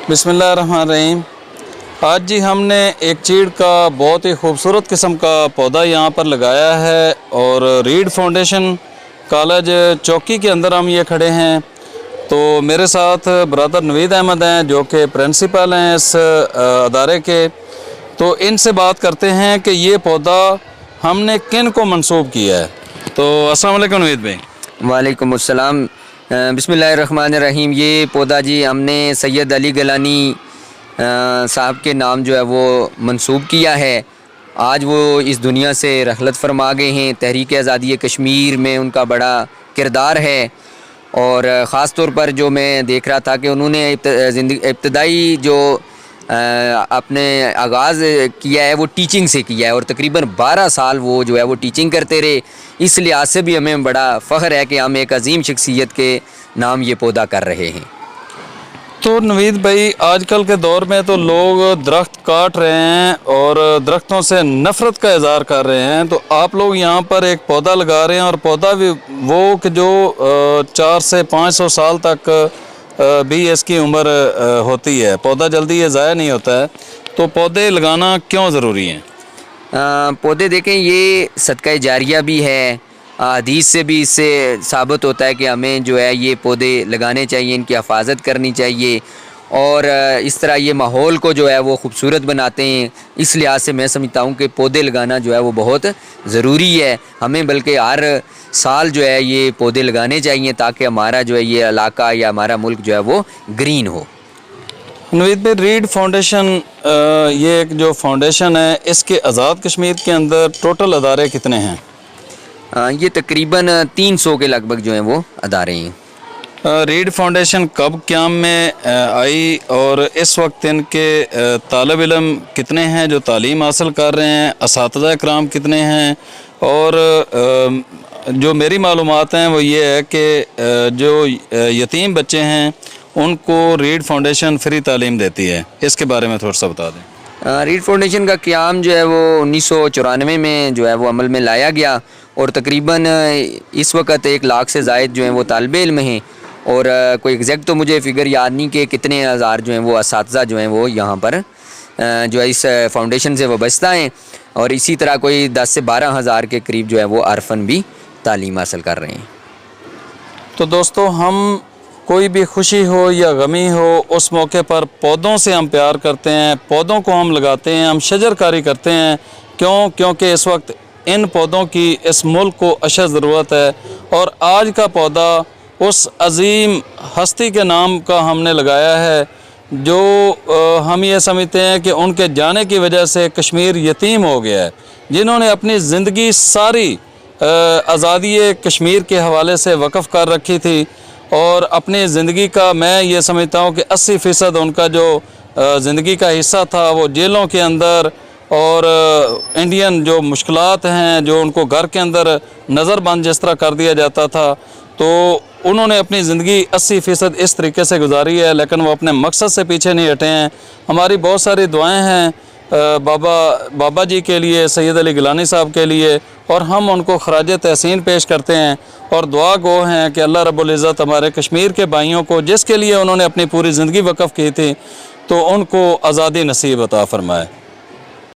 बिस्मिल्लाहिर्रहमानिर्रहीम। आज जी हमने एक चीड़ का बहुत ही खूबसूरत किस्म का पौधा यहाँ पर लगाया है और रीड फाउंडेशन कॉलेज चौकी के अंदर हम ये खड़े हैं। तो मेरे साथ ब्रदर नवीद अहमद हैं जो कि प्रिंसिपल हैं इस अदारे के। तो इनसे बात करते हैं कि ये पौधा हमने किन को मंसूब किया है। तो अस्सलाम वालेकुम नवीद भाई। वालेकुम अस्सलाम। बिस्मिल्लाहिर्रहमानिर्रहीम। ये पौधा जी हमने सैयद अली गिलानी साहब के नाम जो है वो मंसूब किया है। आज वो इस दुनिया से रहलत फरमा गए हैं। तहरीक आज़ादी कश्मीर में उनका बड़ा किरदार है और ख़ास तौर पर जो मैं देख रहा था कि उन्होंने इब्तदाई जो अपने आगाज़ किया है वो टीचिंग से किया है और तकरीबन 12 साल वो जो है वो टीचिंग करते रहे। इस लिहाज से भी हमें बड़ा फ़ख्र है कि हम एक अजीम शख्सियत के नाम ये पौधा कर रहे हैं। तो नवीद भाई, आजकल के दौर में तो लोग दरख्त काट रहे हैं और दरख्तों से नफ़रत का इज़हार कर रहे हैं। तो आप लोग यहाँ पर एक पौधा लगा रहे हैं और पौधा भी वो कि जो 400 से 500 साल तक भी इसकी उम्र होती है। पौधा जल्दी ये ज़ाया नहीं होता है। तो पौधे लगाना क्यों ज़रूरी है? पौधे देखें, ये सदका जारिया भी है। हदीस से भी इससे साबित होता है कि हमें जो है ये पौधे लगाने चाहिए, इनकी हिफाजत करनी चाहिए और इस तरह ये माहौल को जो है वो ख़ूबसूरत बनाते हैं। इस लिहाज से मैं समझता हूँ कि पौधे लगाना जो है वो बहुत ज़रूरी है हमें, बल्कि हर साल जो है ये पौधे लगाने चाहिए ताकि हमारा जो है ये इलाका या हमारा मुल्क जो है वो ग्रीन हो। नवीद भाई, रीड फाउंडेशन ये एक जो फाउंडेशन है, इसके आज़ाद कश्मीर के अंदर टोटल अदारे कितने हैं? ये तकरीबन 300 के लगभग जो हैं वो अदारे हैं। रीड फाउंडेशन कब क़याम में आई और इस वक्त इनके तालिब इल्म कितने हैं जो तालीम हासिल कर रहे हैं, असातिज़ा इकराम कितने हैं? और जो मेरी मालूमात हैं वो ये है कि जो यतीम बच्चे हैं उनको रीड फाउंडेशन फ्री तालीम देती है। इसके बारे में थोड़ा सा बता दें। रीड फाउंडेशन का क़याम जो है वो 1994 में जो है वो अमल में लाया गया और तकरीबन इस वक्त 1 लाख से ज़ायद जो हैं वो तालिबे इल्म हैं और कोई एग्जैक्ट तो मुझे फ़िगर याद नहीं कि कितने हज़ार जो हैं वो असातिज़ा जो हैं वो यहाँ पर जो है इस फाउंडेशन से वाबस्ता हैं और इसी तरह कोई 10 से 12 हज़ार के करीब जो है वो अरफन भी तालीम हासिल कर रहे हैं। तो दोस्तों, हम कोई भी खुशी हो या गमी हो, उस मौके पर पौधों से हम प्यार करते हैं, पौधों को हम लगाते हैं, हम शजरकारी करते हैं। क्योंकि इस वक्त इन पौधों की इस मुल्क को अशद ज़रूरत है और आज का पौधा उस अजीम हस्ती के नाम का हमने लगाया है जो हम ये समझते हैं कि उनके जाने की वजह से कश्मीर यतीम हो गया है, जिन्होंने अपनी ज़िंदगी सारी आज़ादी कश्मीर के हवाले से वक़फ़ कर रखी थी और अपनी ज़िंदगी का मैं ये समझता हूँ कि 80% उनका जो ज़िंदगी का हिस्सा था वो जेलों के अंदर और इंडियन जो मुश्किलात हैं, जो उनको घर के अंदर नज़रबंद जिस तरह कर दिया जाता था, तो उन्होंने अपनी ज़िंदगी 80% इस तरीके से गुजारी है, लेकिन वो अपने मकसद से पीछे नहीं हटे हैं। हमारी बहुत सारी दुआएं हैं बाबा जी के लिए, सैयद अली गिलानी साहब के लिए, और हम उनको खराज तहसीन पेश करते हैं और दुआ गो हैं कि अल्लाह रब्बुल इज़्ज़त हमारे कश्मीर के भाइयों को, जिसके लिए उन्होंने अपनी पूरी ज़िंदगी वक़फ़ की थी, तो उनको आज़ादी नसीब अता फ़रमाए।